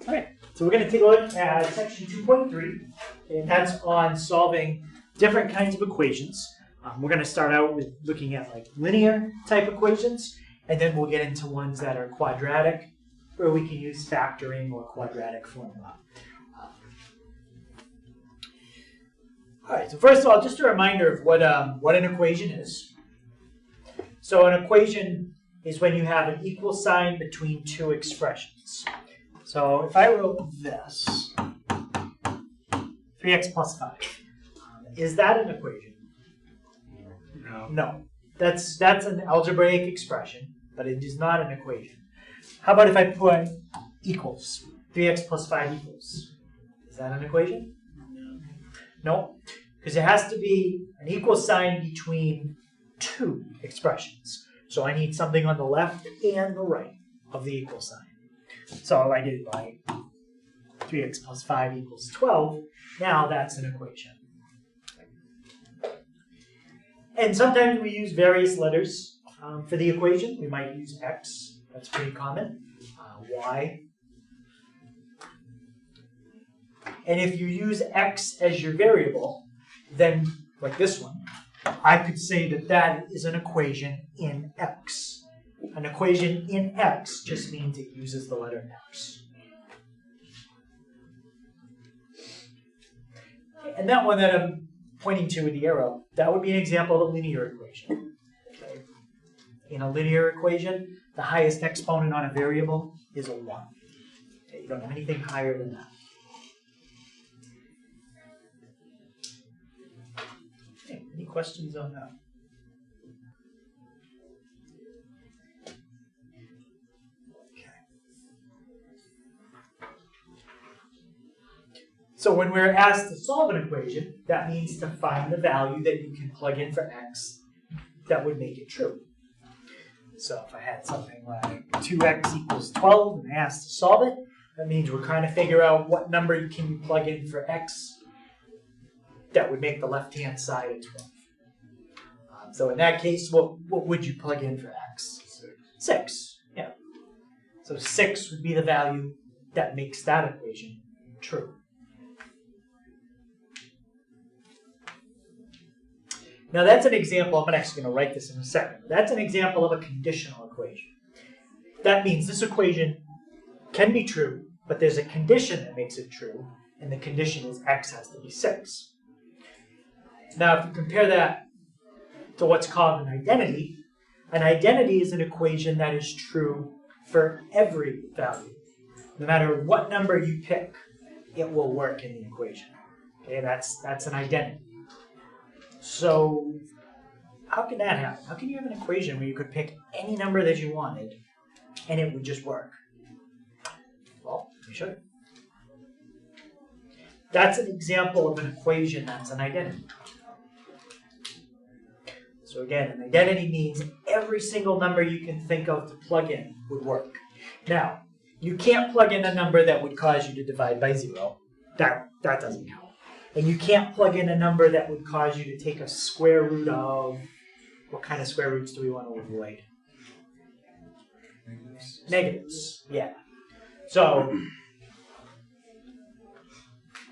Okay, so we're going to take a look at section 2.3, and that's on solving different kinds of equations. We're going to start out with looking at like linear type equations, and then we'll get into ones that are quadratic, where we can use factoring or quadratic formula. All right, so first of all, just a reminder of what an equation is. So an equation is when you have an equal sign between two expressions. So if I wrote this, 3x plus 5, is that an equation? No. No. That's an algebraic expression, but it is not an equation. How about if I put equals? 3x plus 5 equals. Is that an equation? No. Because it has to be an equal sign between two expressions. So I need something on the left and the right of the equal sign. So if I did it like 3x plus 5 equals 12, now that's an equation. And sometimes we use various letters for the equation. We might use x, that's pretty common, y. And if you use x as your variable, then, like this one, I could say that that is an equation in x. An equation in x just means it uses the letter x. And that one that I'm pointing to with the arrow, that would be an example of a linear equation. Okay. In a linear equation, the highest exponent on a variable is a 1. Okay. You don't have anything higher than that. Okay. Any questions on that? So when we're asked to solve an equation, that means to find the value that you can plug in for x that would make it true. So if I had something like 2x equals 12 and asked to solve it, that means we're trying to figure out what number can you plug in for x that would make the left-hand side of 12. So in that case, what would you plug in for x? 6. Yeah. So 6 would be the value that makes that equation true. Now that's an example, I'm actually going to write this in a second. That's an example of a conditional equation. That means this equation can be true, but there's a condition that makes it true, and the condition is x has to be 6. Now if you compare that to what's called an identity is an equation that is true for every value. No matter what number you pick, it will work in the equation. Okay, that's an identity. So how can that happen? How can you have an equation where you could pick any number that you wanted and it would just work? Well, let me show you. That's an example of an equation that's an identity. So again, an identity means every single number you can think of to plug in would work. Now, you can't plug in a number that would cause you to divide by 0. That doesn't count. And you can't plug in a number that would cause you to take a square root of, what kind of square roots do we want to avoid? Negatives, yeah. So,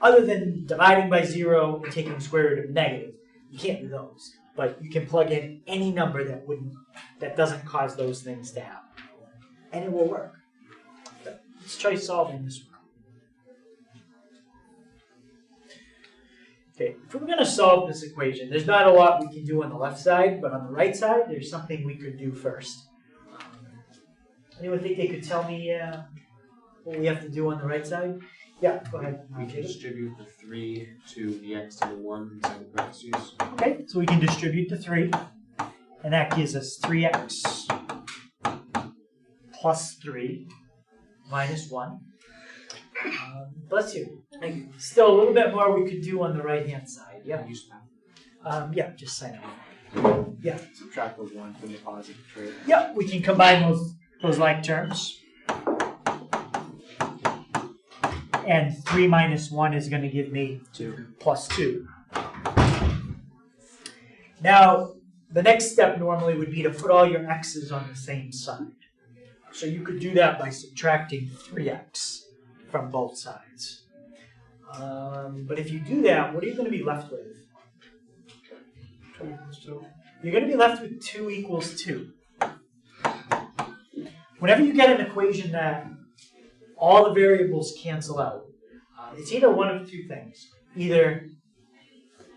other than dividing by 0 and taking the square root of negative, you can't do those. But you can plug in any number that doesn't cause those things to happen. And it will work. So, let's try solving this one. Okay, if we're going to solve this equation, there's not a lot we can do on the left side, but on the right side, there's something we could do first. Anyone think they could tell me what we have to do on the right side? Yeah, go ahead. We can distribute the 3 to the x to the 1 inside the parentheses. Okay, so we can distribute the 3, and that gives us 3x plus 3 minus 1. Bless you. Still a little bit more we could do on the right-hand side. Yeah. Yeah, just sign up. Yeah. Subtract the 1 from the positive trait. Yeah, we can combine those like terms. And 3 minus 1 is going to give me 2 plus 2. Now, the next step normally would be to put all your x's on the same side. So you could do that by subtracting 3x from both sides. But if you do that, what are you going to be left with? 2 equals 2. You're going to be left with 2 equals 2. Whenever you get an equation that all the variables cancel out, it's either one of two things. Either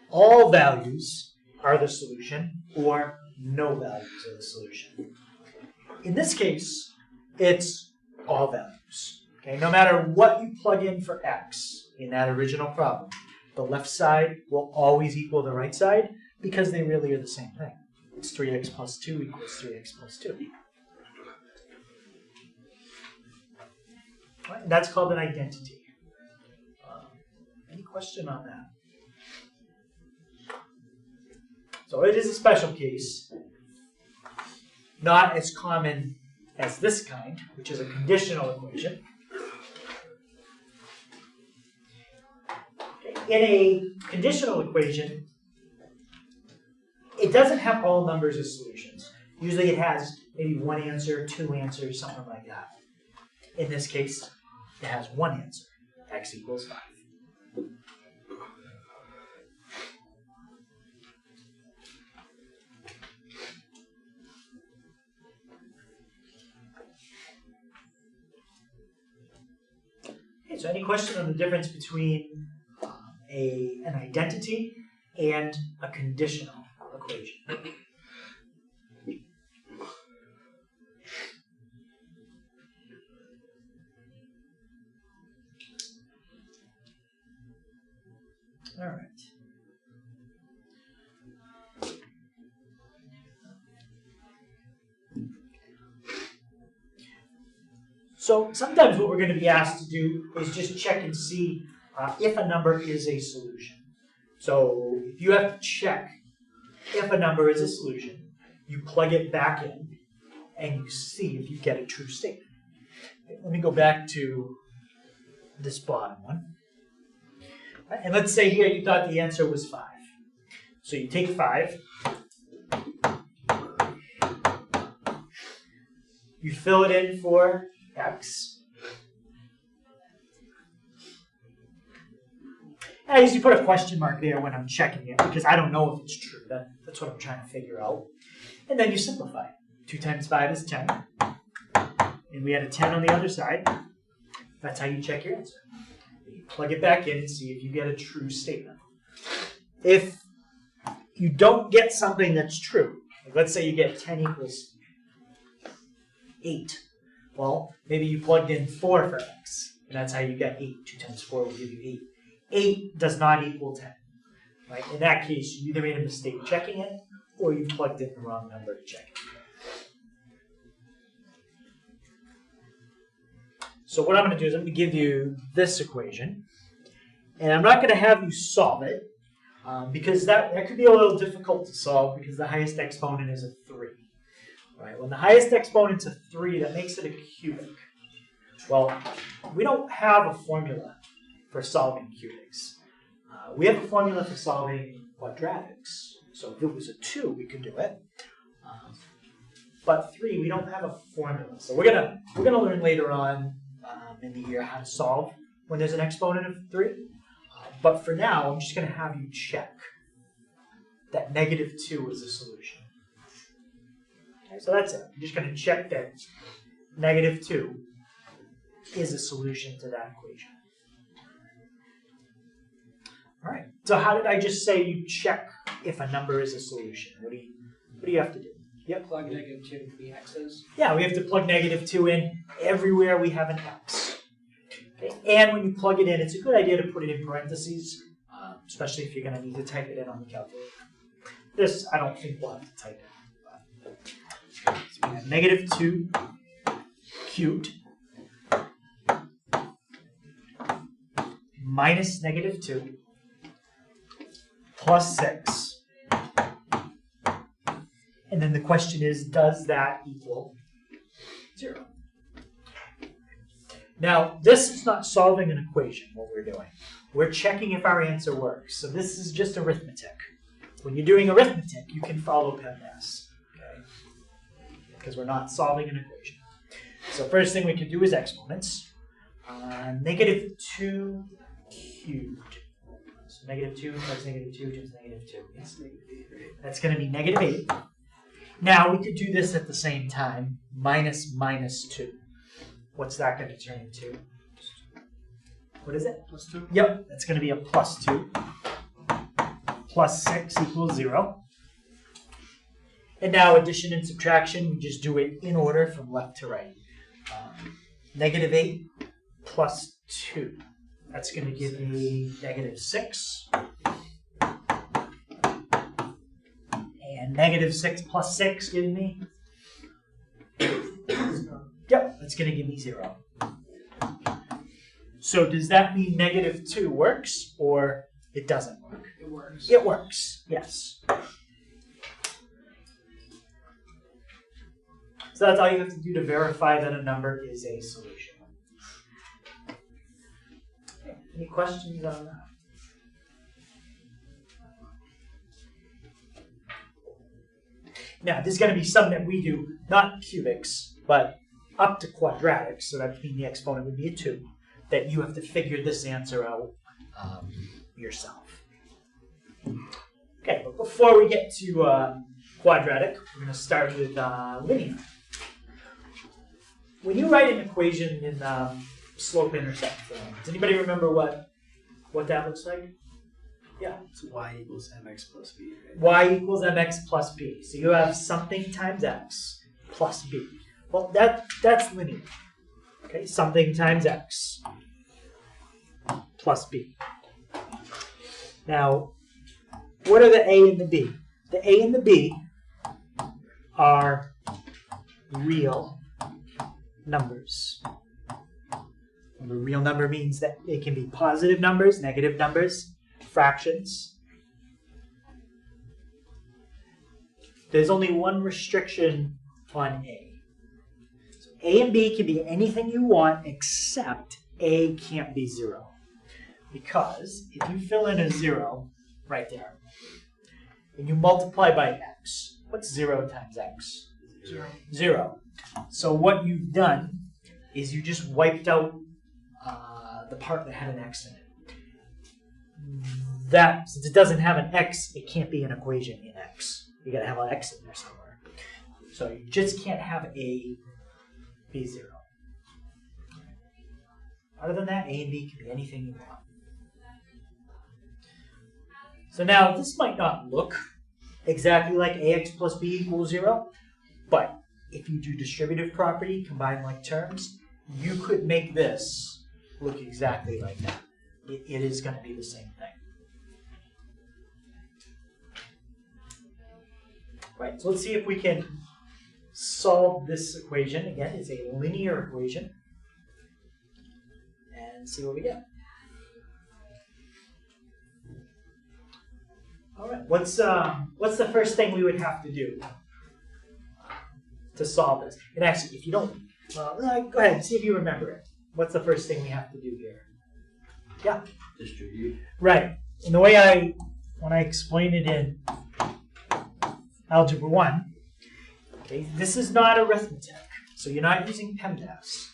all values are the solution, or no values are the solution. In this case, it's all values. Okay? No matter what you plug in for x in that original problem, the left side will always equal the right side because they really are the same thing. It's 3x plus 2 equals 3x plus 2. Right? And that's called an identity. Any question on that? So it is a special case, not as common as this kind, which is a conditional equation. In a conditional equation, it doesn't have all numbers as solutions. Usually it has maybe one answer, two answers, something like that. In this case, it has one answer, x equals 5. Okay, so any question on the difference between an identity and a conditional equation? All right. So sometimes what we're going to be asked to do is just check and see if a number is a solution. So if you have to check if a number is a solution, you plug it back in and you see if you get a true statement. Okay, let me go back to this bottom one. And let's say here you thought the answer was 5. So you take 5, you fill it in for x. I usually put a question mark there when I'm checking it because I don't know if it's true. That's what I'm trying to figure out. And then you simplify. 2 times 5 is 10. And we had a 10 on the other side. That's how you check your answer. You plug it back in and see if you get a true statement. If you don't get something that's true, like let's say you get 10 equals 8. Well, maybe you plugged in 4 for x, and that's how you get 8. 2 times 4 will give you 8. 8 does not equal 10. Right? In that case, you either made a mistake checking it, or you plugged in the wrong number to check it. So what I'm going to do is I'm going to give you this equation, and I'm not going to have you solve it, because that could be a little difficult to solve because the highest exponent is a 3. Right? When the highest exponent's a 3, that makes it a cubic. Well, we don't have a formula for solving cubics. We have a formula for solving quadratics. So if it was a 2, we could do it. But 3, we don't have a formula. So we're gonna learn later on in the year how to solve when there's an exponent of 3. But for now, I'm just going to have you check that -2 is a solution. Okay, so that's it. I'm just going to check that -2 is a solution to that equation. All right. So how did I just say you check if a number is a solution? What do you have to do? Yep. Plug -2 into the x's. Yeah, we have to plug -2 in everywhere we have an x. Okay. And when you plug it in, it's a good idea to put it in parentheses, especially if you're going to need to type it in on the calculator. This, I don't think we'll have to type it. So we have -2 cubed minus -2 plus 6. And then the question is, does that equal 0? Now, this is not solving an equation, what we're doing. We're checking if our answer works. So this is just arithmetic. When you're doing arithmetic, you can follow PEMDAS, okay? Because we're not solving an equation. So first thing we can do is exponents. Negative 2 cubed. So negative 2 plus negative 2 times negative 2. It's negative 8, right? That's going to be negative 8. Now, we could do this at the same time. Minus minus 2. What's that going to turn into? What is it? Plus 2. Yep, that's going to be a plus 2. Plus 6 equals 0. And now addition and subtraction, we just do it in order from left to right. Negative 8 plus 2. That's going to give me negative 6. And negative 6 plus 6 gives me? Yep, that's going to give me 0. So does that mean negative 2 works, or it doesn't work? It works. It works, yes. So that's all you have to do to verify that a number is a solution. Okay, any questions on that? Now, this is going to be something that we do, not cubics, but up to quadratics, so that means the exponent would be a 2, that you have to figure this answer out yourself. Okay, but before we get to quadratic, we're going to start with linear. When you write an equation in slope-intercept form, does anybody remember what that looks like? Yeah. It's y equals mx plus b, right? Y equals mx plus b. So you have something times x plus b. Well, that's linear. Okay, something times x plus b. Now, what are the a and the b? The a and the b are real numbers. And a real number means that it can be positive numbers, negative numbers, fractions. There's only one restriction on A. So A and B can be anything you want except A can't be 0. Because if you fill in a 0 right there and you multiply by x, what's 0 times x? 0. 0. So what you've done is you just wiped out the part that had an x in it. That, since it doesn't have an x, it can't be an equation in x. You gotta have an x in there somewhere. So you just can't have a be 0. Other than that, a and b can be anything you want. So now this might not look exactly like ax plus b equals 0, but if you do distributive property, combine like terms, you could make this look exactly like that. It is going to be the same thing. Right, so let's see if we can solve this equation. Again, it's a linear equation. And see what we get. All right, what's the first thing we would have to do to solve this? And actually, if you don't, go ahead and see if you remember it. What's the first thing we have to do here? Yeah. Distribute. Right. And the way when I explain it in Algebra 1, okay, this is not arithmetic. So you're not using PEMDAS.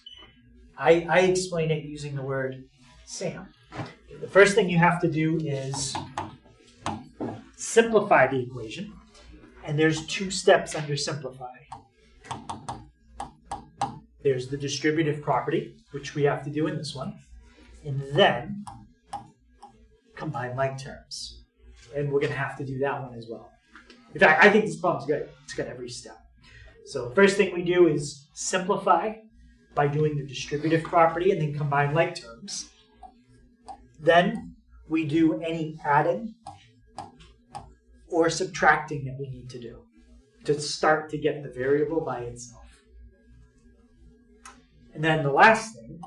I explain it using the word SAM. The first thing you have to do is simplify the equation. And there's 2 steps under simplify. There's the distributive property, which we have to do in this one. And then combine like terms. And we're going to have to do that one as well. In fact, I think this problem's good. It's got every step. So the first thing we do is simplify by doing the distributive property and then combine like terms. Then we do any adding or subtracting that we need to do to start to get the variable by itself. And then the last thing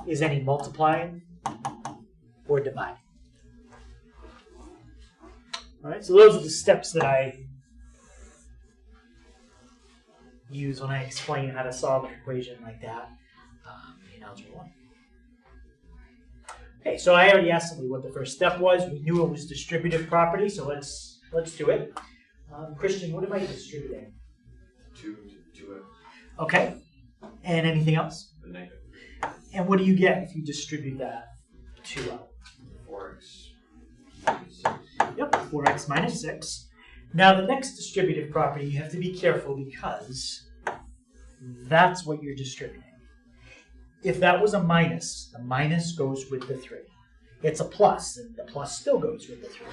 is any multiplying or dividing. All right, so those are the steps that I use when I explain how to solve an equation like that in Algebra 1. Okay, so I already asked somebody what the first step was. We knew it was distributive property, so let's do it. Christian, what am I distributing? 2 to 2x. Okay, and anything else? The negative. And what do you get if you distribute that 2 out? 4x. Yep, 4x minus 6. Now the next distributive property, you have to be careful because that's what you're distributing. If that was a minus, the minus goes with the 3. It's a plus, and the plus still goes with the 3.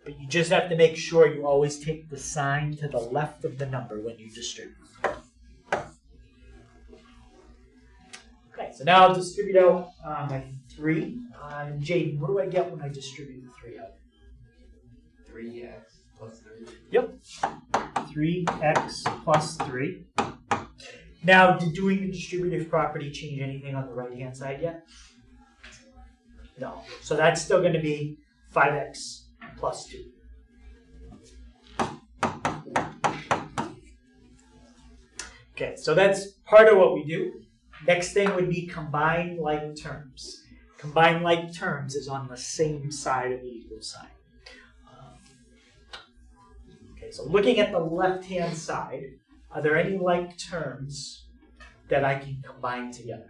But you just have to make sure you always take the sign to the left of the number when you distribute. Okay, so now I'll distribute out my 3. Jaden, what do I get when I distribute the 3 out? 3x plus 3. Yep, 3x plus 3. Now, did doing the distributive property change anything on the right-hand side yet? No. So that's still going to be 5x plus 2. Okay, so that's part of what we do. Next thing would be combine like terms. Combine like terms is on the same side of the equal sign. Okay, so looking at the left-hand side, are there any like terms that I can combine together?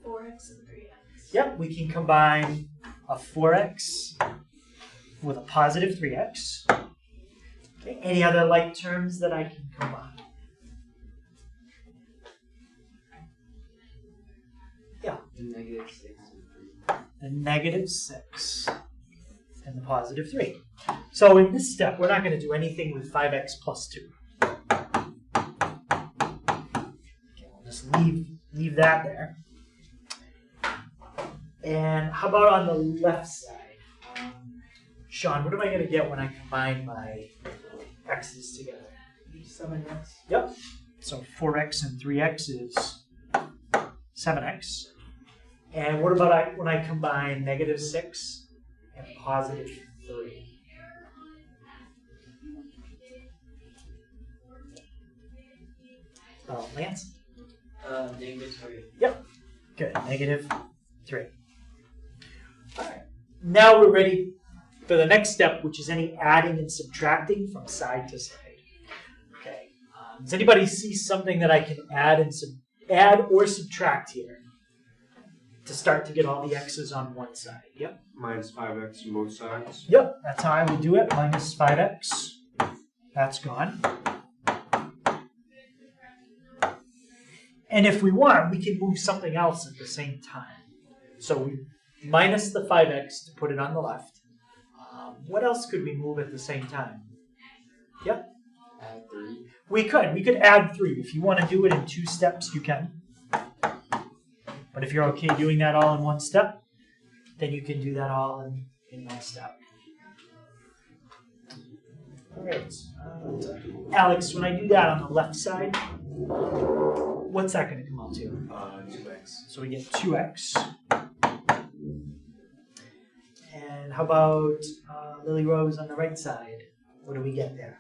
4x and 3x. Yep, we can combine a 4x with a positive 3x. Okay, any other like terms that I can combine? Yeah. The negative 6 and 3. The negative 6 and the positive 3. So in this step, we're not going to do anything with 5x plus 2. Okay, we'll just leave that there. And how about on the left side? Sean, what am I going to get when I combine my x's together? 7x. Yep. So 4x and 3x is 7x. And what about when I combine negative 6 and positive 3? Lance? Negative 3. Yep. Good. Negative 3. All right. Now we're ready for the next step, which is any adding and subtracting from side to side. Okay. Does anybody see something that I can add or subtract here to start to get all the x's on one side? Yep. Minus 5x on both sides. Yep. That's how I would do it. Minus 5x. That's gone. And if we want, we can move something else at the same time. So we minus the 5x to put it on the left. What else could we move at the same time? Yep. Add 3. We could add 3. If you want to do it in 2 steps, you can. But if you're okay doing that all in one step, then you can do that all in one step. All right. Alex, when I do that on the left side, what's that going to come out to? 2x. So we get 2x. And how about Lily Rose on the right side? What do we get there?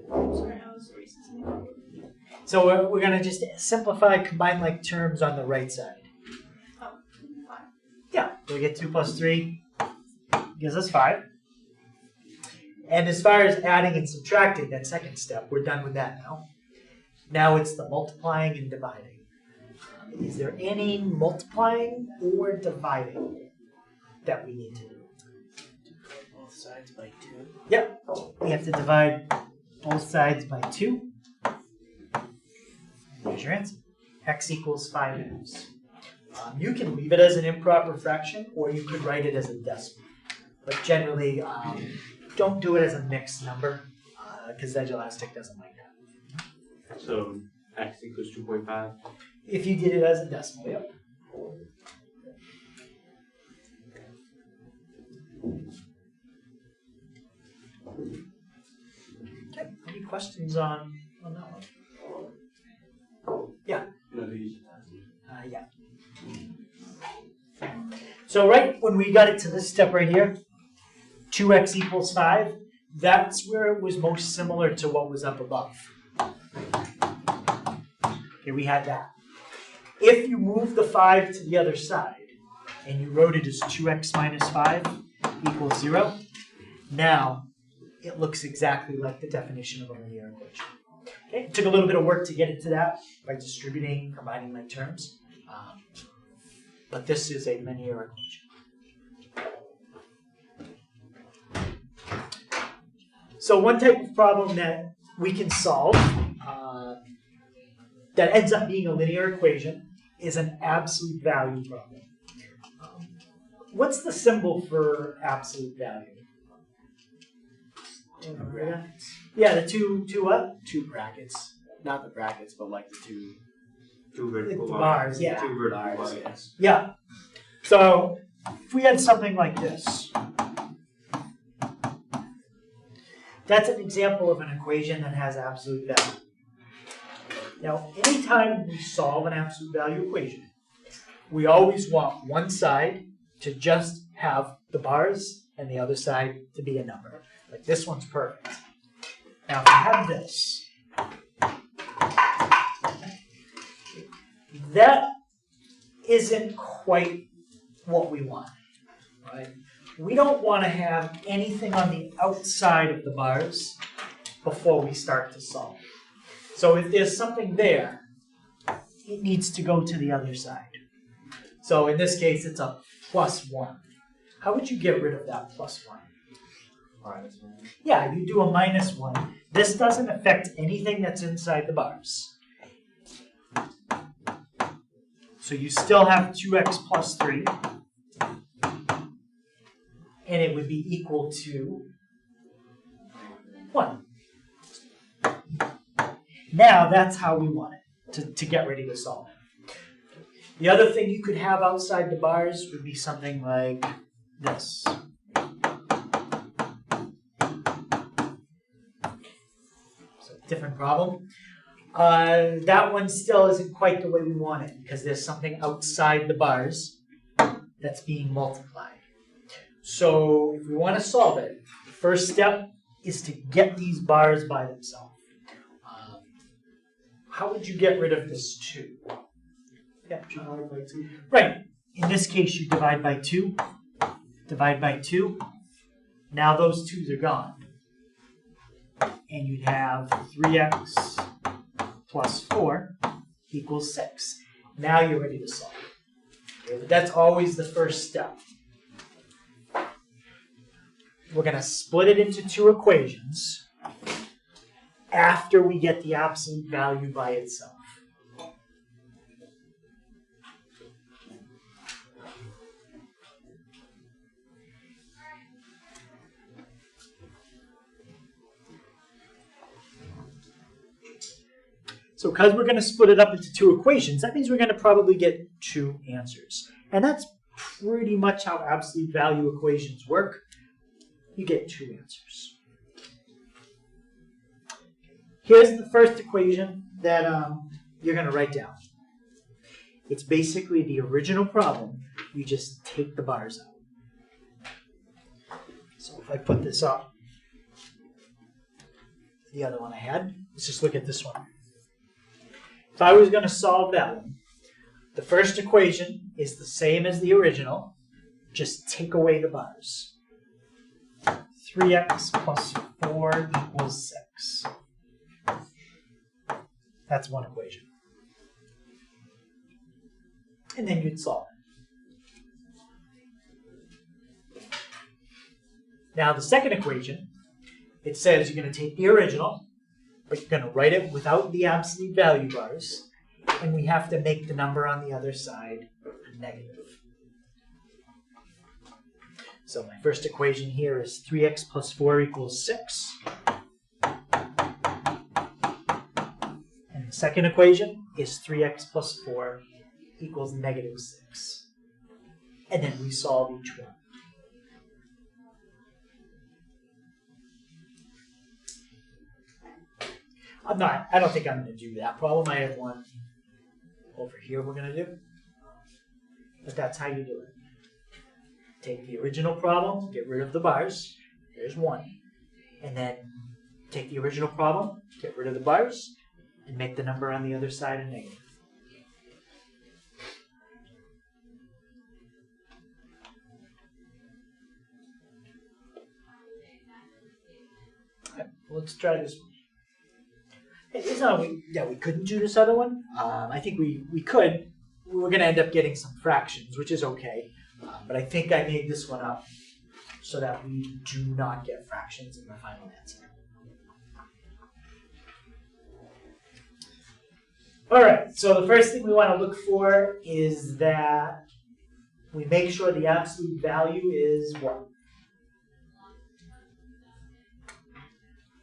Sorry, I was erasing something. So we're going to just simplify combine like terms on the right side. Oh, 5. Yeah, so we get 2 plus 3 gives us 5. And as far as adding and subtracting, that second step, we're done with that now. Now it's the multiplying and dividing. Is there any multiplying or dividing that we need to do? Both sides by 2. Yep, we have to divide both sides by 2. There's your answer. X equals 5x. You can leave it as an improper fraction, or you could write it as a decimal. But generally, don't do it as a mixed number, because Elastic doesn't like that. So x equals 2.5. If you did it as a decimal, yep. Okay, any questions on that one? Yeah. No, these. Yeah. So right when we got it to this step right here, 2x equals 5, that's where it was most similar to what was up above. Okay, we had that. If you move the 5 to the other side, and you wrote it as 2x minus 5 equals 0, Now, it looks exactly like the definition of a linear equation. Okay, it took a little bit of work to get into that by distributing, combining my terms. But this is a linear equation. So one type of problem that we can solve that ends up being a linear equation is an absolute value problem. What's the symbol for absolute value? Yeah, the two what? 2 brackets. Not the brackets, but like the two. Two vertical The lines. bars, yeah. Two vertical Bars, lines. yes. Yeah. So if we had something like this, that's an example of an equation that has absolute value. Now, anytime we solve an absolute value equation, we always want one side to just have the bars and the other side to be a number. Like this one's perfect. Now, if we have this, that isn't quite what we want, right? We don't want to have anything on the outside of the bars before we start to solve. So if there's something there, it needs to go to the other side. So in this case, it's a +1. How would you get rid of that +1? -1. Yeah, you do a -1. This doesn't affect anything that's inside the bars. So you still have 2x plus 3. And it would be equal to 1. Now that's how we want it, to get ready to solve it. The other thing you could have outside the bars would be something like this. So different problem. That one still isn't quite the way we want it because there's something outside the bars that's being multiplied. So if we want to solve it, the first step is to get these bars by themselves. How would you get rid of this 2? Yeah, Divide by 2. right. In this case, you divide by 2. Divide by 2. Now those 2's are gone. And you'd have 3x plus 4 equals 6. Now you're ready to solve. Okay, but that's always the first step. We're going to split it into 2 equations after we get the absolute value by itself. So because we're going to split it up into 2 equations, that means we're going to probably get 2 answers. And that's pretty much how absolute value equations work. You get 2 answers. Here's the first equation that you're going to write down. It's basically the original problem. You just take the bars out. So if I put this up, the other one I had, let's just look at this one. If I was going to solve that one, the first equation is the same as the original. Just take away the bars. 3x plus 4 equals 6. That's one equation. And then you'd solve it. Now the second equation, it says you're going to take the original, but you're going to write it without the absolute value bars, and we have to make the number on the other side negative. So my first equation here is 3x plus 4 equals 6. And the second equation is 3x plus 4 equals negative 6. And then we solve each one. I don't think I'm going to do that problem. I have one over here we're going to do. But that's how you do it. Take the original problem, get rid of the bars. There's 1. And then take the original problem, get rid of the bars, and make the number on the other side a negative. Okay, well, let's try this one. It's not that we couldn't do this other one. I think we could. We're going to end up getting some fractions, which is okay. But I think I made this one up so that we do not get fractions in the final answer. All right, so the first thing we want to look for is that we make sure the absolute value is what?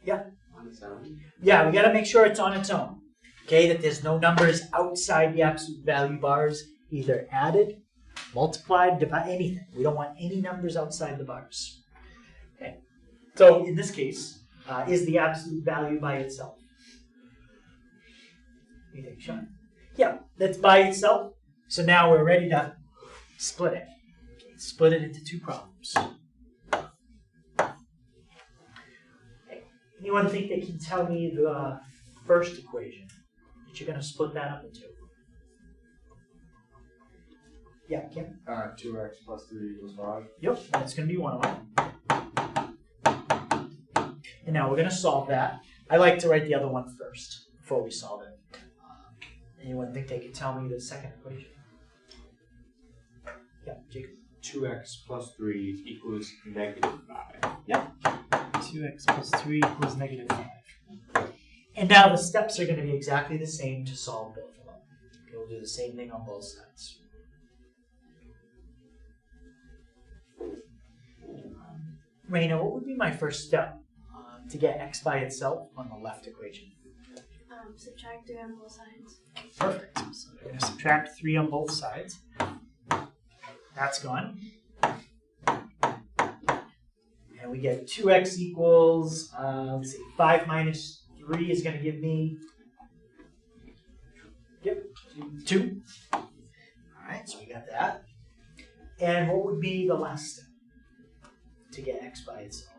Yeah. On its own. Yeah, we got to make sure it's on its own. Okay, that there's no numbers outside the absolute value bars, either added, multiplied, divided, anything. We don't want any numbers outside the bars. Okay, so in this case, is the absolute value by itself? What do you think, Sean? Yeah, that's by itself. So now we're ready to split it. Okay, split it into two problems. Okay. Anyone think they can tell me the first equation that you're going to split that up into? Yeah, Kim? 2x plus 3 equals 5. Yep, that's going to be one of them. And now we're going to solve that. I like to write the other one first before we solve it. Anyone think they could tell me the second equation? Yeah, Jacob. 2x plus 3 equals negative 5. 2x plus 3 equals negative 5. And now the steps are going to be exactly the same to solve both of them. Okay, we'll do the same thing on both sides. Raina, what would be my first step to get x by itself on the left equation? Subtract 3 on both sides. Perfect. So we're going to subtract 3 on both sides. That's gone. And we get 2x equals, let's see, 5 minus 3 is going to give me, 2. All right, so we got that. And what would be the last step to get x by itself?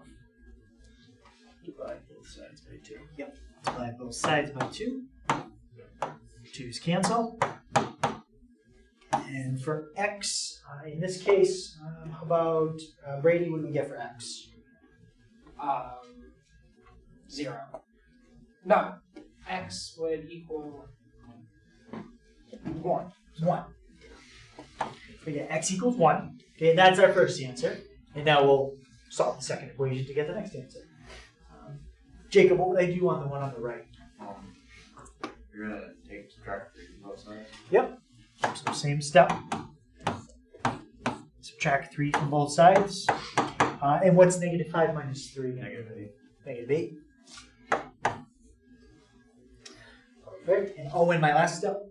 Divide both sides by 2. Yep. Divide both sides by 2. 2's cancel. And for x, in this case, how about Brady, what do we get for x? 0. No, x would equal 1. 1. We get x equals 1. Okay, that's our first answer. And now we'll solve the second equation to get the next answer. Jacob, what would I do on the one on the right? You're going to subtract 3 from both sides? Yep. So same step. Subtract 3 from both sides. And what's negative 5 minus 3? Negative 8. Negative 8. Perfect. And oh, and my last step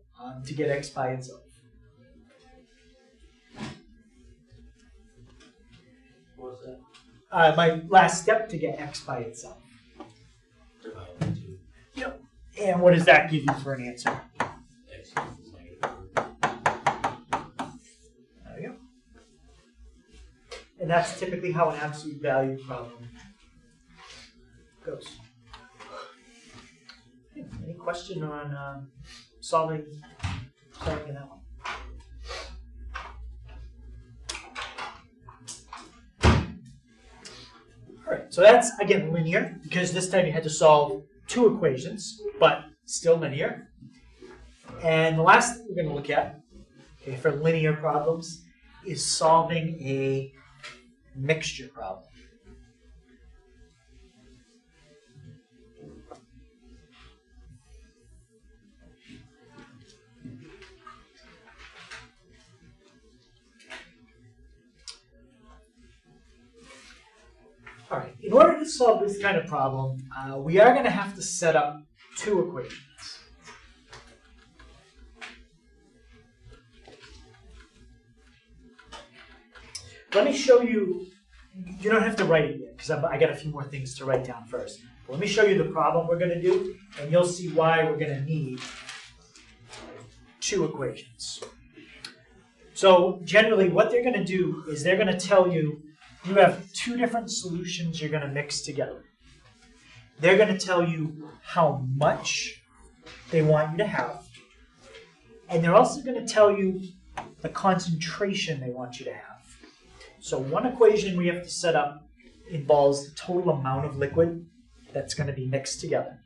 to get x by itself. What was that? My last step to get x by itself. Divide by 2. Yep. And what does that give you for an answer? X equals negative 4. There we go. And that's typically how an absolute value problem goes. Any question on solving that one? All right, so that's, again, linear, because this time you had to solve 2 equations, but still linear. And the last thing we're going to look at, okay, for linear problems is solving a mixture problem. All right, in order to solve this kind of problem, we are going to have to set up 2 equations. Let me show you, you don't have to write it yet, because I got a few more things to write down first. But let me show you the problem we're going to do, and you'll see why we're going to need 2 equations. So generally, what they're going to do is they're going to tell you you have 2 different solutions you're going to mix together. They're going to tell you how much they want you to have. And they're also going to tell you the concentration they want you to have. So one equation we have to set up involves the total amount of liquid, that's going to be mixed together.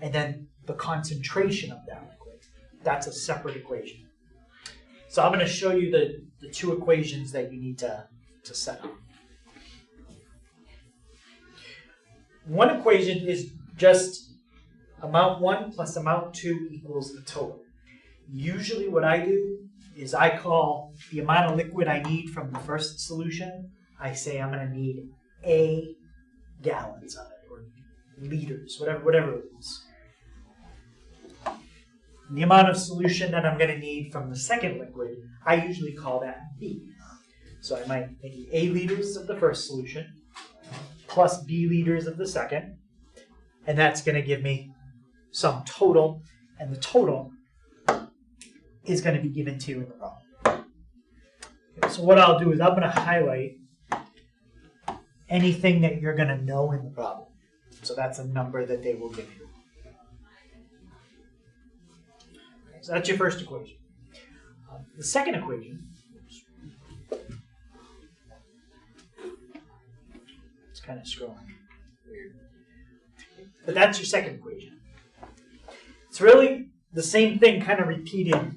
And then the concentration of that liquid. That's a separate equation. So I'm going to show you the two equations that you need to set up. One equation is just amount 1 plus amount 2 equals the total. Usually what I do is I call the amount of liquid I need from the first solution, I say I'm going to need A gallons of it, or liters, whatever it is. The amount of solution that I'm going to need from the second liquid, I usually call that B. So I might need A liters of the first solution plus B liters of the second, and that's going to give me some total, and the total is going to be given to you in the problem. Okay, so what I'll do is I'm going to highlight anything that you're going to know in the problem. So that's a number that they will give you. Okay, so that's your first equation. The second equation, it's kind of scrolling weird, but that's your second equation. It's really the same thing kind of repeated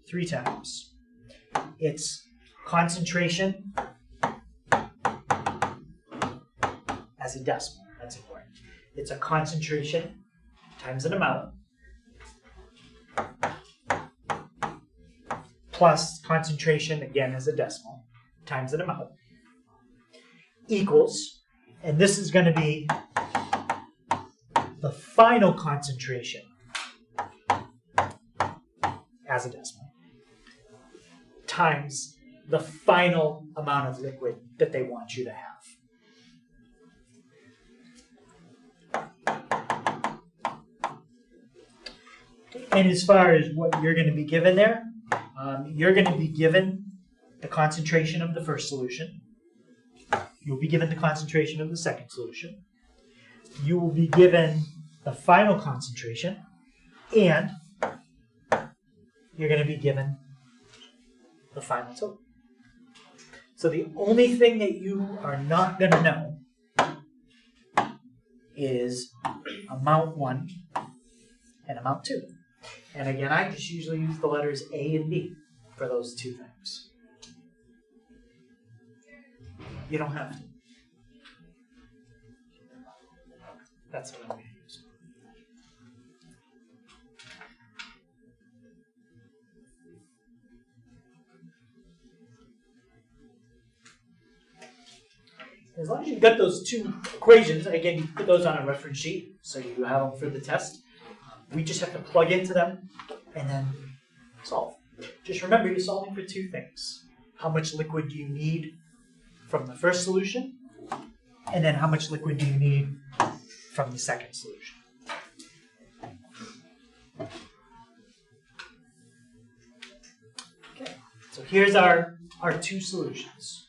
3 times. It's concentration as a decimal. That's important. It's a concentration times an amount plus concentration, again as a decimal, times an amount equals, and this is going to be the final concentration as a decimal times the final amount of liquid that they want you to have. And as far as what you're going to be given there, you're going to be given the concentration of the first solution. You'll be given the concentration of the second solution. You will be given the final concentration, and you're going to be given the final total. So the only thing that you are not going to know is amount 1 and amount 2. And again, I just usually use the letters A and B for those two things. You don't have to. That's what I'm going to use. As long as you've got those two equations, again, you put those on a reference sheet so you have them for the test. We just have to plug into them and then solve. Just remember, you're solving for two things. How much liquid do you need from the first solution? And then how much liquid do you need from the second solution? Okay, so here's our two solutions.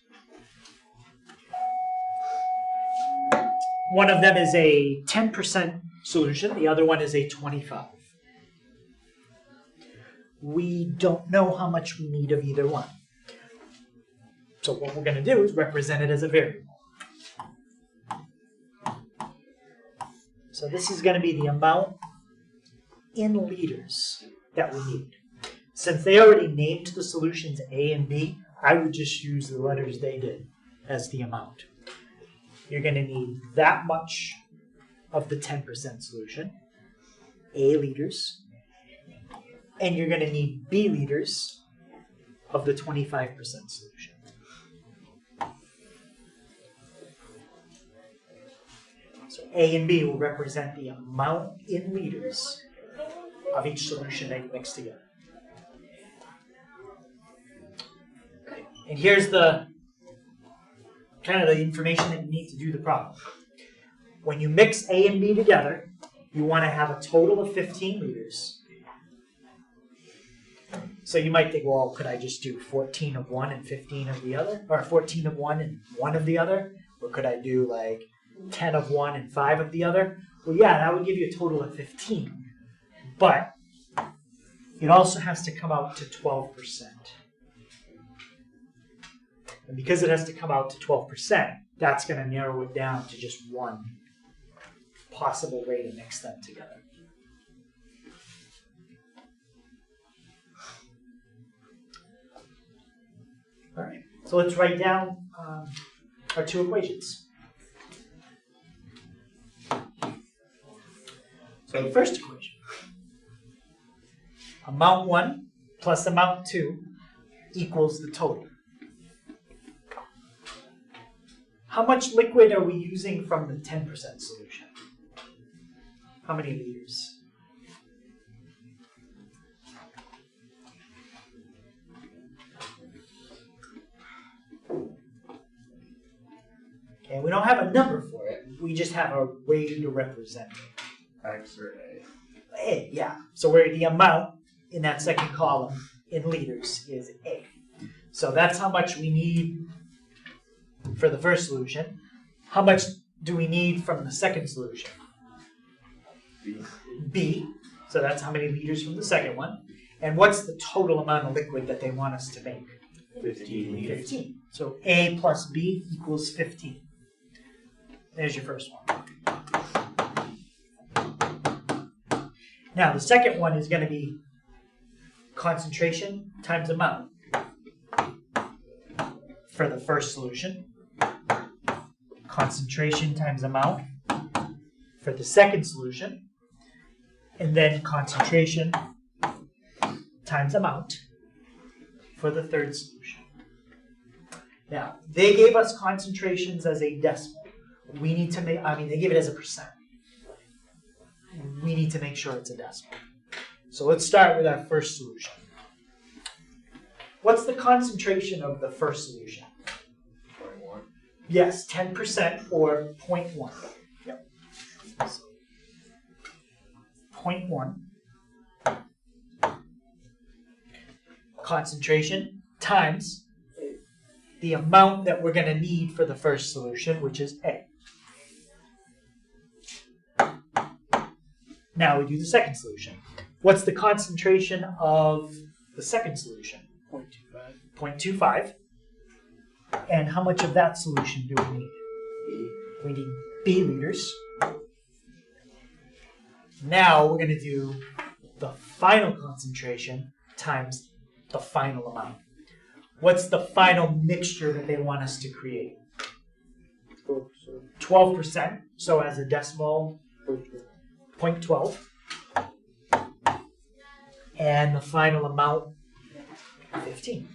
One of them is a 10% solution, the other one is a 25%. We don't know how much we need of either one. So what we're going to do is represent it as a variable. So this is going to be the amount in liters that we need. Since they already named the solutions A and B, I would just use the letters they did as the amount. You're going to need that much of the 10% solution, A liters, and you're going to need B liters of the 25% solution. So A and B will represent the amount in liters of each solution that you mix together. Okay. And here's the kind of the information that you need to do the problem. When you mix A and B together, you want to have a total of 15 liters. So you might think, well, could I just do 14 of one and 15 of the other? Or 14 of one and 1 of the other? Or could I do like 10 of one and 5 of the other? Well, yeah, that would give you a total of 15. But it also has to come out to 12%. And because it has to come out to 12%, that's going to narrow it down to just one possible way to mix them together. All right, so let's write down our two equations. So the first equation, amount 1 plus amount 2 equals the total. How much liquid are we using from the 10% solution? How many liters? Okay, we don't have a number for it. We just have a way to represent it. X or A. A, yeah. So where the amount in that second column in liters is A. So that's how much we need for the first solution. How much do we need from the second solution? B. B. So that's how many liters from the second one. And what's the total amount of liquid that they want us to make? 15 liters. 15. So A plus B equals 15. There's your first one. Now the second one is going to be concentration times amount for the first solution. Concentration times amount for the second solution. And then concentration times amount for the third solution. Now, they gave us concentrations as a decimal. We need to make, they gave it as a percent. We need to make sure it's a decimal. So let's start with our first solution. What's the concentration of the first solution? 0.1. Yes, 10% or 0.1. Yep. So, 0.1 concentration times the amount that we're going to need for the first solution, which is A. Now we do the second solution. What's the concentration of the second solution? 0.25. 0.25. And how much of that solution do we need? B. We need B liters. Now we're going to do the final concentration times the final amount. What's the final mixture that they want us to create? 12%. So as a decimal, 0.12. And the final amount, 15.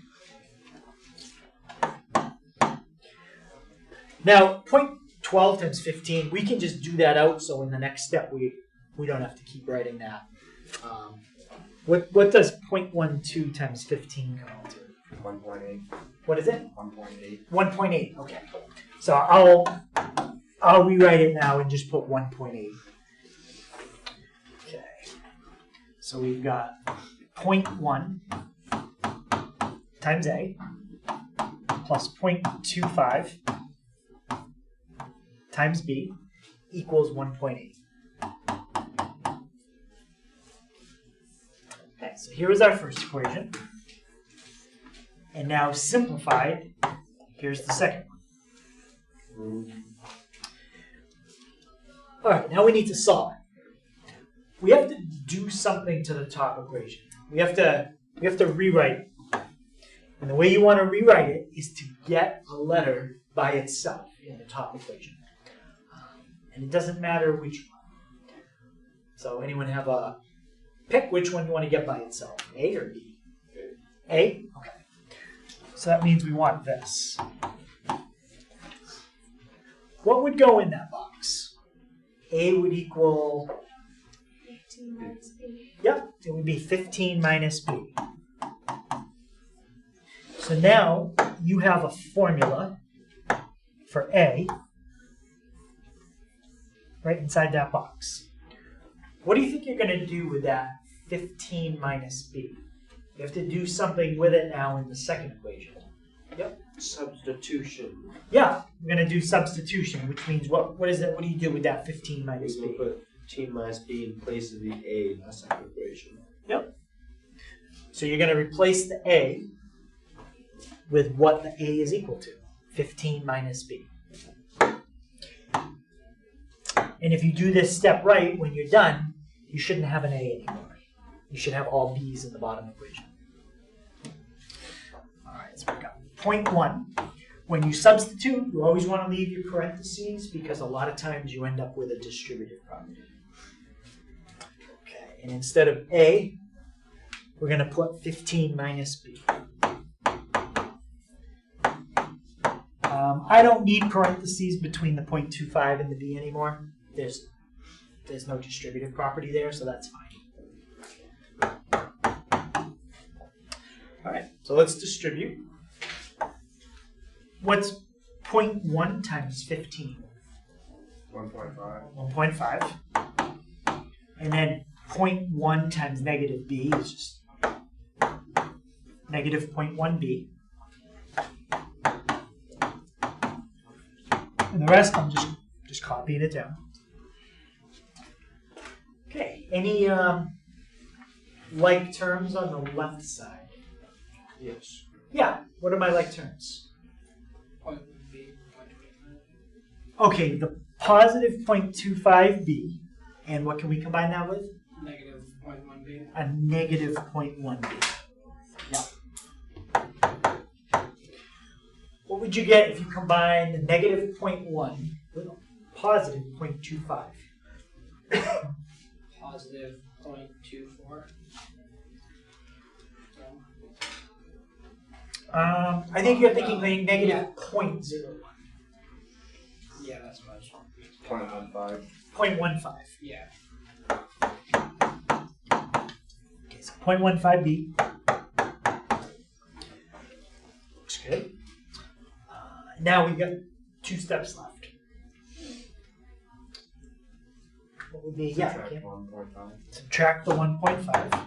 Now, 0.12 times 15, we can just do that out, so in the next step we don't have to keep writing that. What does 0.12 times 15 come out to? 1.8. What is it? 1.8. 1.8, okay. So I'll rewrite it now and just put 1.8. Okay. So we've got 0.1 times A plus 0.25 times B equals 1.8. Okay, so here is our first equation. And now simplified, here's the second one. All right, now we need to solve it. We have to do something to the top equation. We have to rewrite it. And the way you want to rewrite it is to get a letter by itself in the top equation. And it doesn't matter which one. So anyone have a pick which one you want to get by itself, A or B? A? Okay. So that means we want this. What would go in that box? A would equal, 15 minus B. yep, it would be 15 minus B. So now you have a formula for A right inside that box. What do you think you're going to do with that 15 minus B? You have to do something with it now in the second equation. Yep. Substitution. Yeah, we're going to do substitution, which means what is it? What do you do with that 15 minus We B? will put 15 minus b in place of the a in the second equation. Yep. So you're going to replace the A with what the A is equal to, 15 minus B. And if you do this step right, when you're done, you shouldn't have an A anymore. You should have all B's in the bottom equation. All right, so we got point 1. When you substitute, you always want to leave your parentheses because a lot of times you end up with a distributive property. Okay, and instead of A, we're going to put 15 minus B. I don't need parentheses between the 0.25 and the B anymore. There's no distributive property there, so that's fine. All right, so let's distribute. What's 0.1 times 15? 1.5. 1.5. And then 0.1 times negative b is just negative 0.1b. And the rest I'm just copying it down. Okay, any like terms on the left side? Yes. Yeah, what are my like terms? Point B, 0.25. Okay, the positive 0.25b, and what can we combine that with? Negative 0.1B. A negative 0.1b. Yeah. What would you get if you combine the negative 0.1 with a positive 0.25? Positive 0.24. I think you're thinking negative 0.01. Yeah, that's much. 0.15. 0.15. Yeah. Okay, so 0.15b. Looks good. Now we've got 2 steps left. What would be, Subtract yeah, 1.5. subtract the 1.5.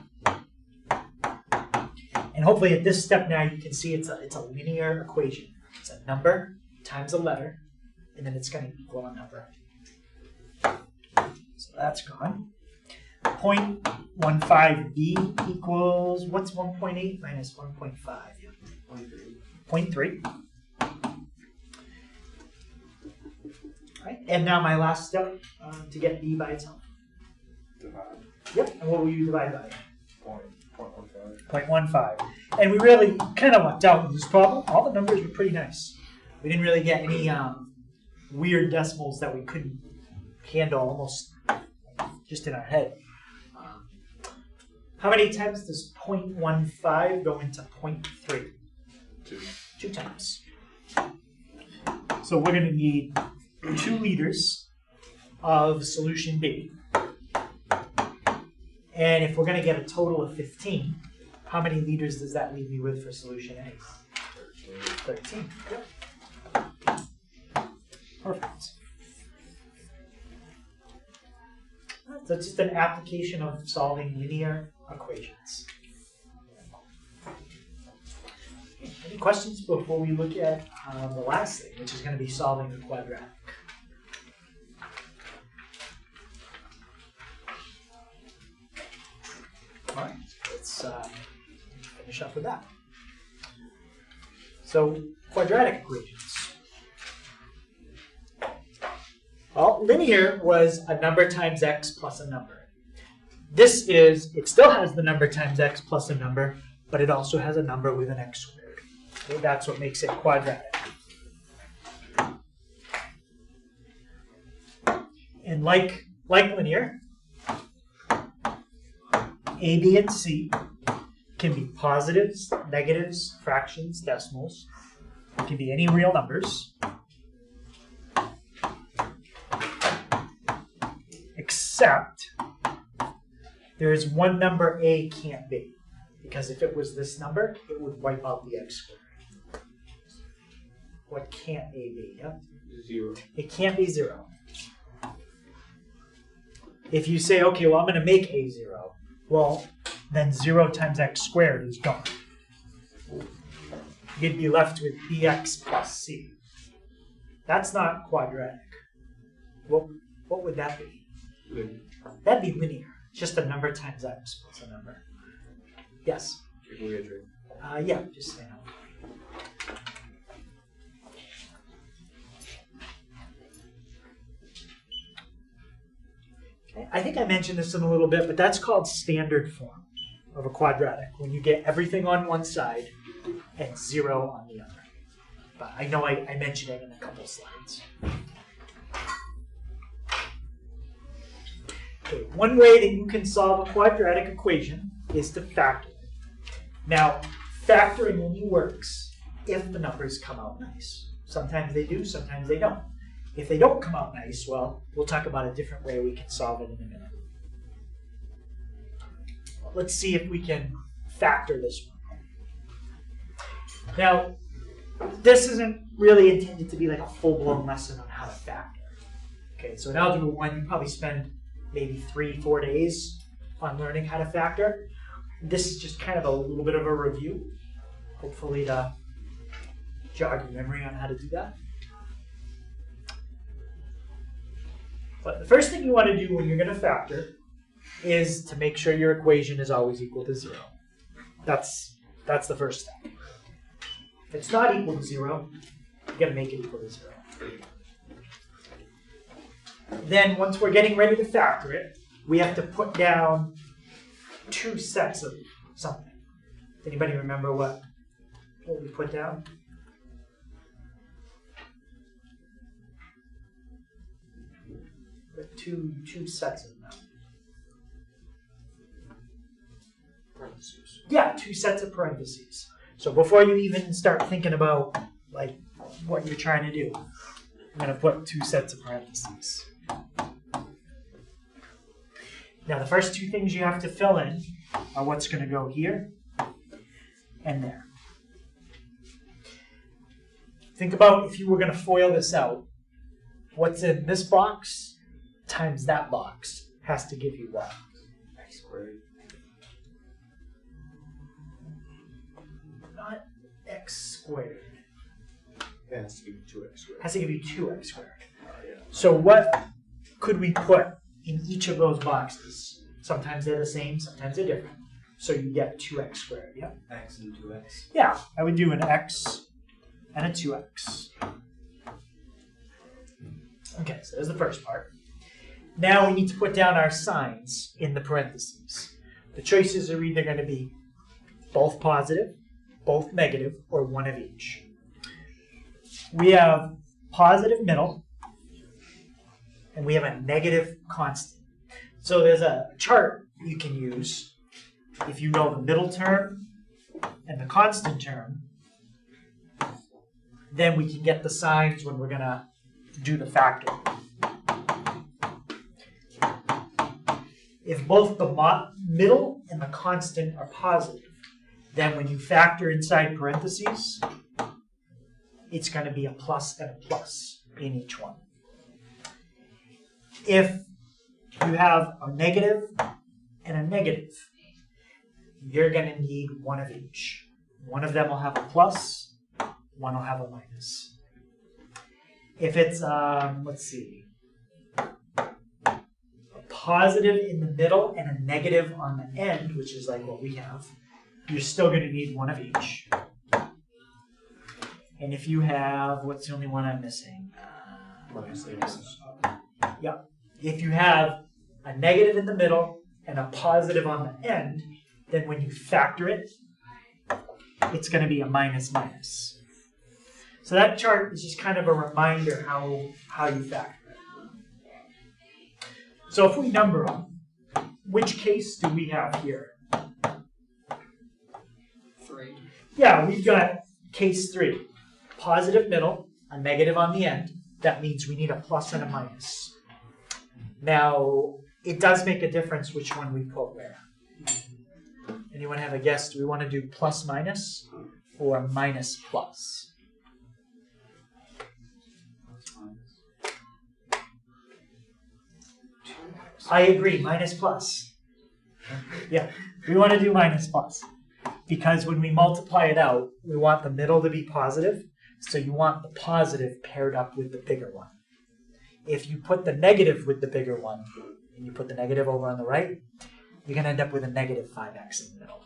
And hopefully at this step now you can see it's a linear equation. It's a number times a letter, and then it's going to equal a number. So that's gone. 0.15b equals, what's 1.8 minus 1.5? 0.3. Right, and now my last step to get b by itself. Divide. Yep, and what will you divide by? 0.15. 0.15. And we really kind of lucked out with this problem. All the numbers were pretty nice. We didn't really get any weird decimals that we couldn't handle almost just in our head. How many times does 0.15 go into 0.3? 2. 2 times. So we're going to need 2 liters of solution B. And if we're going to get a total of 15, how many liters does that leave me with for solution A? 13. Yep. Perfect. So it's just an application of solving linear equations. Any questions before we look at the last thing, which is going to be solving the quadratic? All right, let's finish up with that. So, quadratic equations. Well, linear was a number times x plus a number. This is, it still has the number times x plus a number, but it also has a number with an x squared. Okay, that's what makes it quadratic. And like linear, A, B, and C can be positives, negatives, fractions, decimals. It can be any real numbers. Except there is one number A can't be. Because if it was this number, it would wipe out the x squared. What can't A be? Yep. 0. It can't be 0. If you say, okay, well, I'm going to make A 0, well, then 0 times x squared is gone. You'd be left with bx plus c. That's not quadratic. What would that be? That'd be linear. Just a number times x plus a number. Yes? Yeah, just say no. Okay, I think I mentioned this in a little bit, but that's called standard form of a quadratic, when you get everything on one side and 0 on the other. But I know I mentioned it in a couple slides. Okay, one way that you can solve a quadratic equation is to factor it. Now, factoring only works if the numbers come out nice. Sometimes they do, sometimes they don't. If they don't come out nice, well, we'll talk about a different way we can solve it in a minute. Well, let's see if we can factor this one. Now, this isn't really intended to be like a full-blown lesson on how to factor. Okay, so in Algebra 1, you probably spend maybe 3-4 days on learning how to factor. This is just kind of a little bit of a review, hopefully to jog your memory on how to do that. But the first thing you want to do when you're going to factor is to make sure your equation is always equal to 0. That's the first step. If it's not equal to 0, you got to make it equal to 0. Then once we're getting ready to factor it, we have to put down 2 sets of something. Does anybody remember what we put down? Put two sets of them. Parentheses. Yeah, 2 sets of parentheses. So before you even start thinking about like what you're trying to do, I'm going to put 2 sets of parentheses. Now the first 2 things you have to fill in are what's going to go here and there. Think about if you were going to FOIL this out, what's in this box times that box has to give you what? X squared. Not x squared. It has to give you 2x squared. Has to give you 2x squared. Yeah. So what could we put in each of those boxes? Sometimes they're the same, sometimes they're different. So you get 2x squared, yeah? X and 2x. Yeah, I would do an x and a 2x. Okay, so there's the first part. Now we need to put down our signs in the parentheses. The choices are either going to be both positive, both negative, or one of each. We have positive middle, and we have a negative constant. So there's a chart you can use if you know the middle term and the constant term. Then we can get the signs when we're going to do the factor. If both the middle and the constant are positive, then when you factor inside parentheses, it's going to be a plus and a plus in each one. If you have a negative and a negative, you're going to need one of each. One of them will have a plus, one will have a minus. If it's, let's see, a positive in the middle and a negative on the end, which is like what we have, you're still going to need one of each. And if you have, what's the only one I'm missing? Yeah. If you have a negative in the middle and a positive on the end, then when you factor it, it's going to be a minus minus. So that chart is just kind of a reminder how you factor it. So if we number them, which case do we have here? 3. Yeah, we've got case 3. Positive middle, a negative on the end. That means we need a plus and a minus. Now, it does make a difference which one we put where. Anyone have a guess? Do we want to do plus minus or minus plus? I agree, minus plus. Yeah, we want to do minus plus. Because when we multiply it out, we want the middle to be positive. So you want the positive paired up with the bigger one. If you put the negative with the bigger one, and you put the negative over on the right, you're going to end up with a negative 5x in the middle.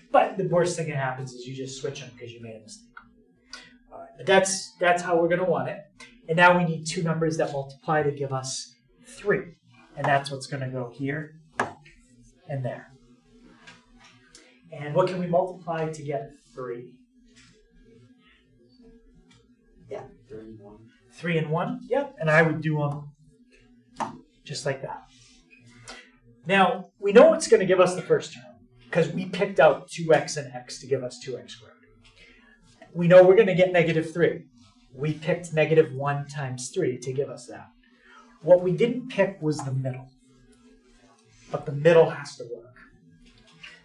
But the worst thing that happens is you just switch them because you made a mistake. All right, but that's how we're going to want it. And now we need two numbers that multiply to give us 3. And that's what's going to go here and there. And what can we multiply to get 3? Yeah. 3 and 1. 3 and 1? Yep. And I would do them just like that. Now, we know it's going to give us the first term because we picked out 2x and x to give us 2x squared. We know we're going to get negative 3. We picked negative 1 times 3 to give us that. What we didn't pick was the middle. But the middle has to work.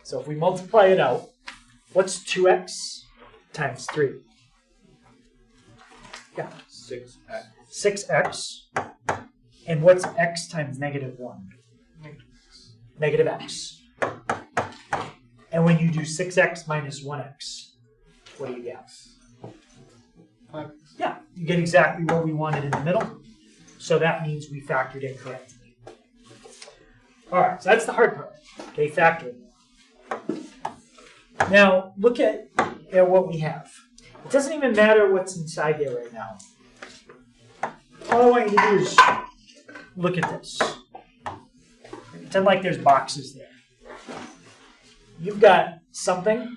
So if we multiply it out, what's 2x times 3? Yeah. 6x. 6x. And what's x times negative 1? Negative x. And when you do 6x minus 1x, what do you get? 5. Yeah, you get exactly what we wanted in the middle. So that means we factored in correctly. All right, so that's the hard part. Okay, factoring. Now, look at what we have. It doesn't even matter what's inside there right now. All I want you to do is look at this. Pretend like there's boxes there. You've got something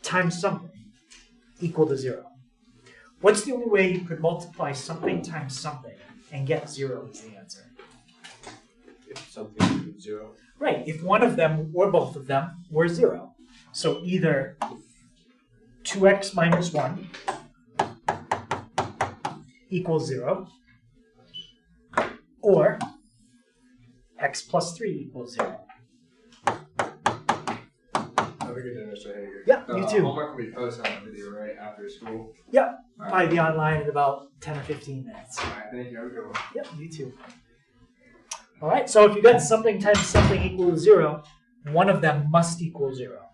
times something equal to 0. What's the only way you could multiply something times something and get 0 as the answer? If something is 0. Right, if one of them or both of them were 0. So either 2x minus 1 equals 0, or x plus 3 equals 0. Have a good dinner, Mr. Hager. Yeah, you too. Homework will be posted on the video right after school. Yep, All right. probably be online in about 10 or 15 minutes. All right, thank you. Have a good one. Yep, you too. All right, so if you got something times something equal to 0, one of them must equal 0.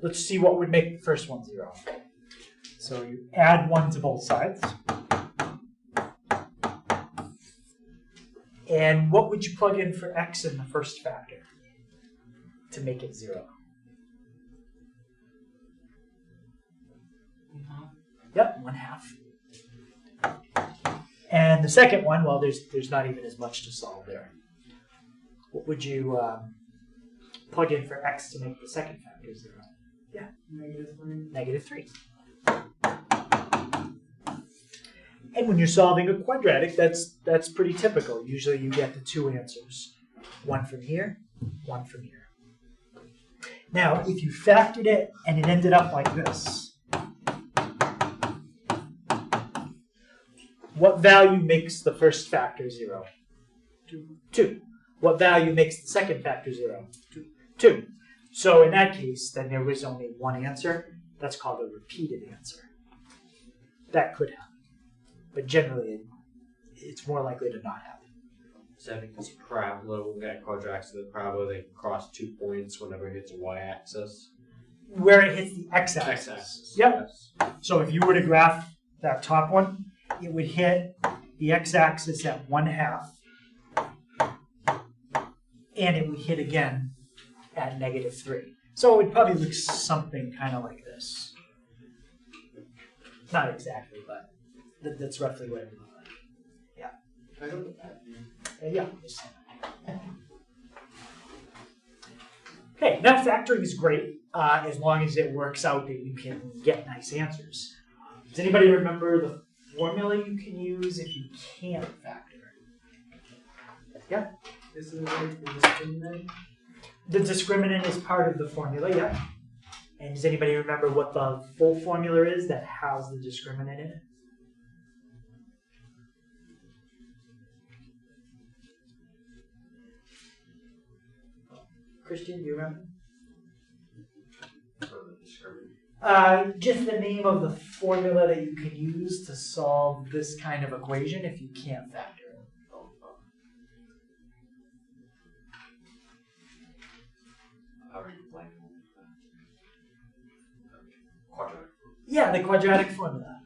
Let's see what would make the first one 0. So you add 1 to both sides. And what would you plug in for x in the first factor to make it 0? Yep, 1/2. And the second one, well, there's not even as much to solve there. What would you plug in for x to make the second factor 0? Yeah. Negative 3. And when you're solving a quadratic, that's pretty typical. Usually you get the two answers. One from here, one from here. Now, if you factored it and it ended up like this, what value makes the first factor 0? 2. What value makes the second factor 0? 2. So in that case, then there was only one answer. That's called a repeated answer. That could happen. But generally, it's more likely to not happen. Is that because parabola, when we got quadratics of the parabola, they cross 2 points whenever it hits a y-axis? Where it hits the x-axis. X-axis. Yep. Yes. So if you were to graph that top one, it would hit the x-axis at 1/2. And it would hit again at negative 3. So it would probably look something kind of like this. Not exactly, but that's roughly what it would look like. Yeah. I don't know that. Yeah. Okay, now factoring is great as long as it works out that you can get nice answers. Does anybody remember the formula you can use if you can't factor? Yeah? This is like the discriminant. The discriminant is part of the formula, yeah. And does anybody remember what the full formula is that has the discriminant in it? Christian, do you remember? Just the name of the formula that you can use to solve this kind of equation if you can't factor it. Quadratic. Yeah, the quadratic formula.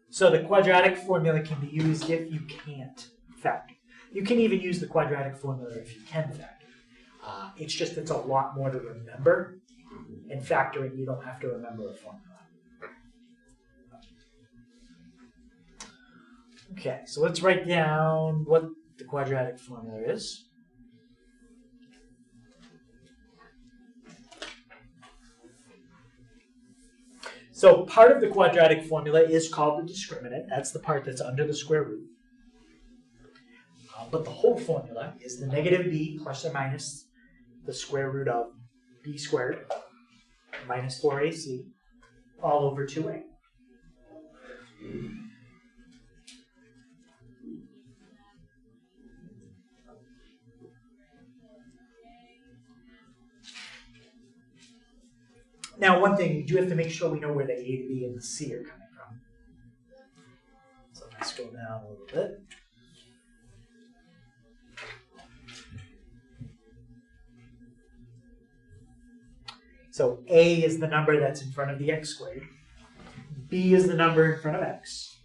So the quadratic formula can be used if you can't factor. You can even use the quadratic formula if you can factor. It's a lot more to remember. In factoring, you don't have to remember a formula. Okay, so let's write down what the quadratic formula is. So part of the quadratic formula is called the discriminant. That's the part that's under the square root. But the whole formula is the negative b plus or minus the square root of b squared minus 4ac all over 2a. Now, one thing, we do have to make sure we know where the a, the b, and the c are coming from. So let's go down a little bit. So a is the number that's in front of the x squared, b is the number in front of x,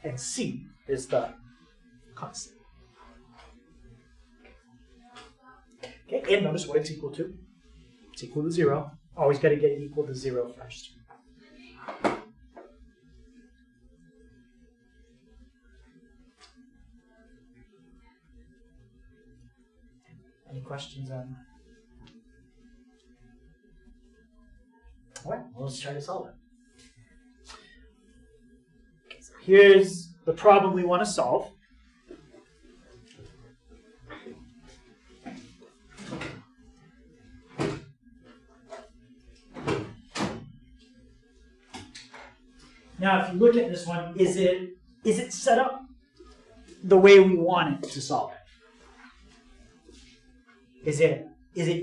and c is the constant. Okay, and notice what it's equal to. It's equal to 0. Always got to get it equal to 0 first. Any questions on that? All right, well, let's try to solve it. Okay, so here's the problem we want to solve. Now, if you look at this one, is it set up the way we want it to solve it? Is it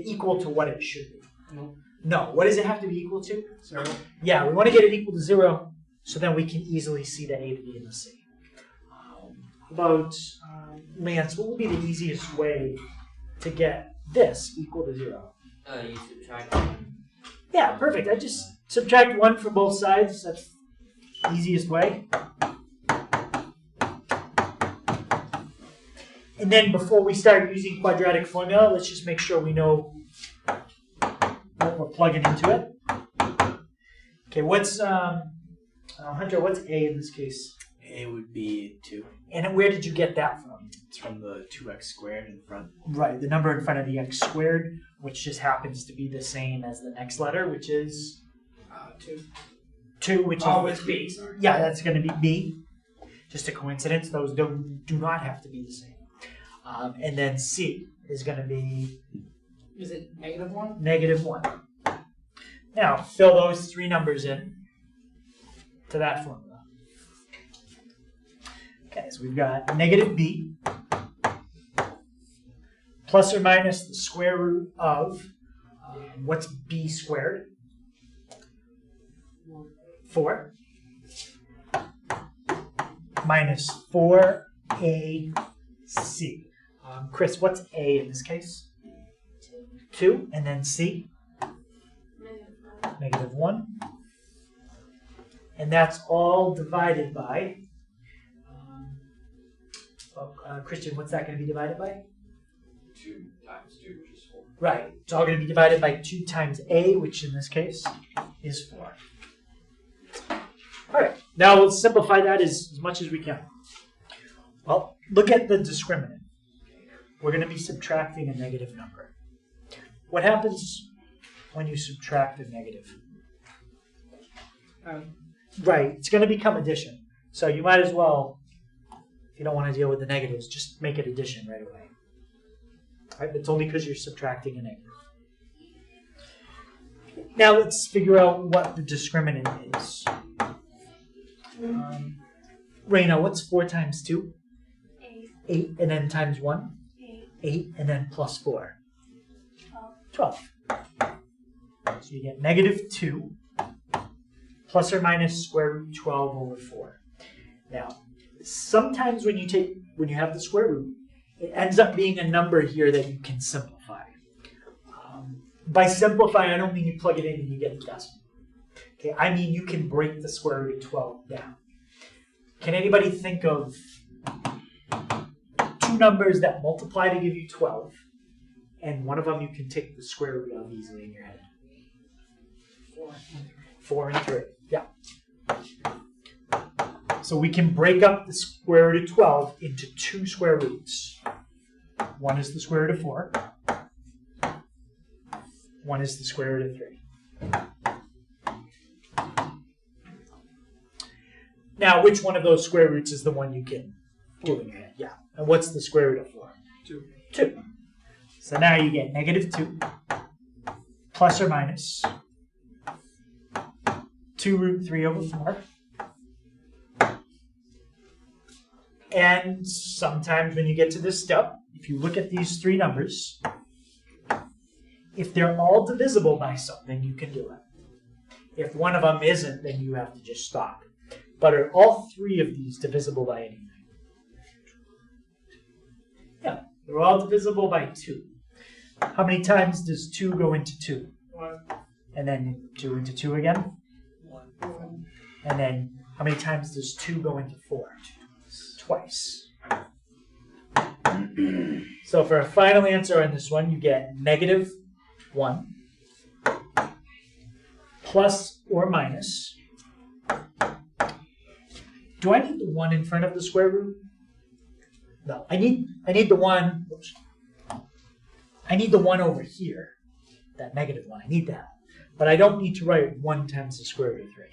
equal to what it should be? No. No. What does it have to be equal to? 0. Yeah, we want to get it equal to 0 so then we can easily see the a, the b, and the c. Lance, what would be the easiest way to get this equal to 0? You subtract 1. Yeah, perfect. I just subtract 1 from both sides. That's the easiest way. And then before we start using quadratic formula, let's just make sure we know what we're plugging into it. Okay, what's Hunter? What's a in this case? A would be 2. And where did you get that from? It's from the 2x squared in front. Right, the number in front of the x squared, which just happens to be the same as the next letter, which is 2. 2, which Always is B, sorry. Yeah, that's going to be b. Just a coincidence. Those do not have to be the same. And then c is going to be Is it -1? -1. Now, fill those 3 numbers in to that formula. Okay, so we've got negative b plus or minus the square root of, what's b squared? 4. Minus 4ac. Chris, what's a in this case? 2. And then c? -1. And that's all divided by, Christian, what's that going to be divided by? 2 times 2, which is 4. Right. It's all going to be divided by 2 times a, which in this case is 4. All right. Now we'll simplify that as much as we can. Well, look at the discriminant. We're going to be subtracting a negative number. What happens when you subtract a negative? Right. It's going to become addition. So you might as well, if you don't want to deal with the negatives, just make it addition right away. Right? It's only because you're subtracting a negative. Now let's figure out what the discriminant is. Raina, what's 4 times 2? 8. 8, and then times 1? 8. 8, and then plus 4? 12. 12. So you get -2 plus or minus square root 12 over 4. Now, sometimes when you have the square root, it ends up being a number here that you can simplify. By simplify, I don't mean you plug it in and you get a decimal. Okay, I mean you can break the square root of 12 down. Can anybody think of 2 numbers that multiply to give you 12, and one of them you can take the square root of easily in your head? 4 and 3. Yeah. So we can break up the square root of 12 into 2 square roots. One is the square root of 4. One is the square root of 3. Now, which one of those square roots is the one you can do in your head? Yeah. And what's the square root of 4? 2. 2. So now you get negative 2 plus or minus 2 root 3 over 4. And sometimes when you get to this step, if you look at these 3 numbers, if they're all divisible by something, you can do it. If one of them isn't, then you have to just stop. But are all 3 of these divisible by anything? Yeah, they're all divisible by 2. How many times does 2 go into 2? 1. And then 2 into 2 again? 1. And then how many times does 2 go into 4? Twice. So for a final answer on this one, you get negative 1 plus or minus. Do I need the 1 in front of the square root? No, I need the 1. Oops. I need the 1 over here. That negative 1. I need that. But I don't need to write 1 times the square root of 3.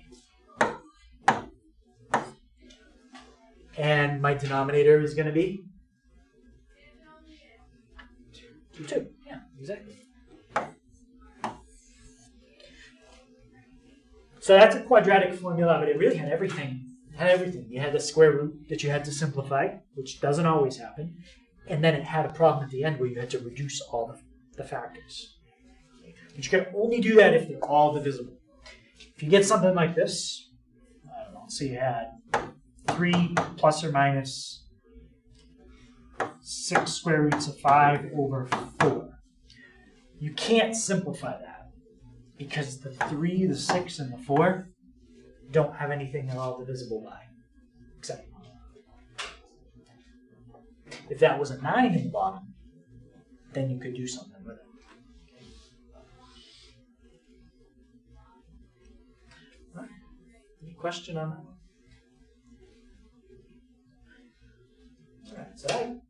And my denominator is going to be 2. Yeah, exactly. So that's a quadratic formula, but it really had everything. It had everything. You had the square root that you had to simplify, which doesn't always happen. And then it had a problem at the end where you had to reduce all the factors. But you can only do that if they're all divisible. If you get something like this, I don't know, so you had 3 plus or minus 6 square roots of 5 over 4. You can't simplify that because the 3, the 6, and the 4 don't have anything at all divisible by, except 1. If that was a 9 in the bottom, then you could do something with it. Right. Any question on that? All right, so that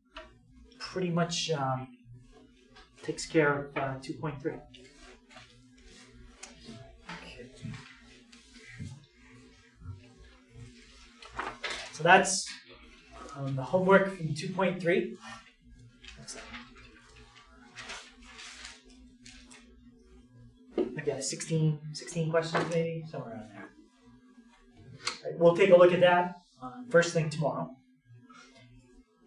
pretty much takes care of 2.3. Okay. So that's the homework from 2.3. Again, 16 questions maybe, somewhere around there. All right, we'll take a look at that first thing tomorrow.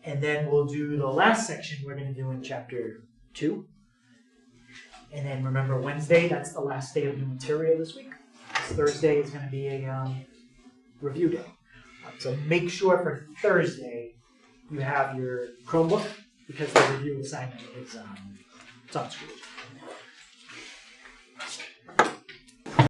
And then we'll do the last section we're going to do in chapter 2. And then remember Wednesday, that's the last day of new material this week. This Thursday is going to be a review day. So make sure for Thursday you have your Chromebook because the review assignment is it's on school.